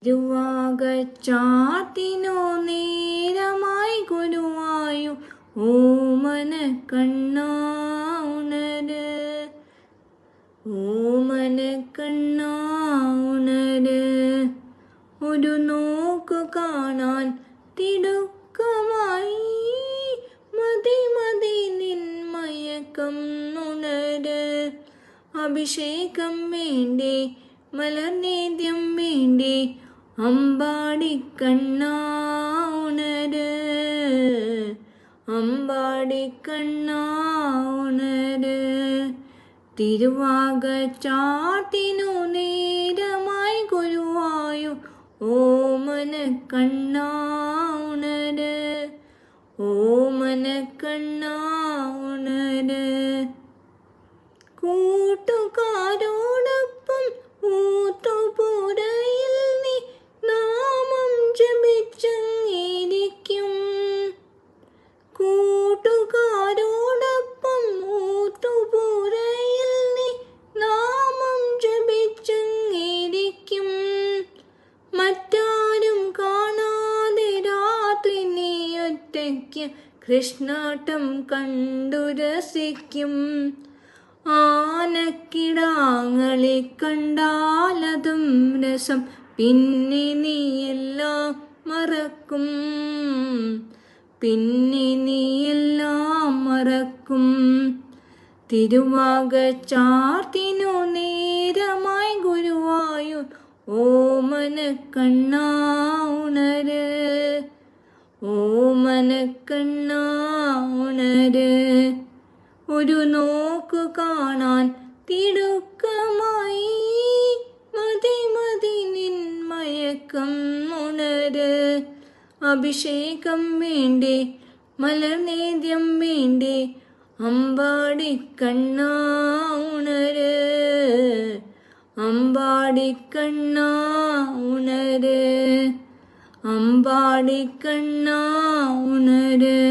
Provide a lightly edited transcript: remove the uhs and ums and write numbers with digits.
തിരുവാകച്ചാത്തിനു നേരമായി ഗുരുവായു ഓമന കണ്ണാ ഉണര്, ഓമന കണ്ണാ ഉണര്. ഒരു നോക്കു കാണാൻ തിടുക്കമായി മതി മതി നിന്മയക്കം ഉണര്. അഭിഷേകം വേണ്ടേ മലർനേദ്യം വേണ്ടേ അമ്പാടിക്കണ്ണാ ഉണര്, അമ്പാടിക്കണ്ണാ ഉണര്. തിരുവാകച്ചാട്ടിനു നേരമായി ഗുരുവായു ഓമന കണ്ണാ ഉണര്, ഓമന കണ്ണാ ഉണര്. കൂട്ടുകാരോടൊപ്പം ഊത്തുപുരയിൽ നീ നാമം ജപിച്ചങ്ങിരിക്കും, കൂട്ടുകാരോടൊപ്പം ഊത്തുപുരയിൽ നീ നാമം ജപിച്ചങ്ങിരിക്കും. മറ്റാരും കാണാതെ രാത്രി നീ ഒറ്റയ്ക്ക് കൃഷ്ണാട്ടം കണ്ടു രസിക്കും. ആനക്കിടാങ്ങളെ കണ്ടാലതും രസം, പിന്നെ നീ എല്ലാം മറക്കും, പിന്നെ നീ എല്ലാം മറക്കും. തിരുവാകച്ചാർത്തിനു നേരമായി ഗുരുവായൂർ ഓമന കണ്ണാ ഉണര്, ഓമന കണ്ണാ ഉണര്. ഒരു നോക്കു കാണാൻ തിടുക്കമായി മതി മതി നിന്മയക്കം ഉണര്. അഭിഷേകം വേണ്ടേ മലർനേദ്യം വേണ്ടേ അമ്പാടിക്കണ്ണാ ഉണര്, അമ്പാടിക്കണ്ണാ ഉണര്, അമ്പാടിക്കണ്ണാ ഉണര്.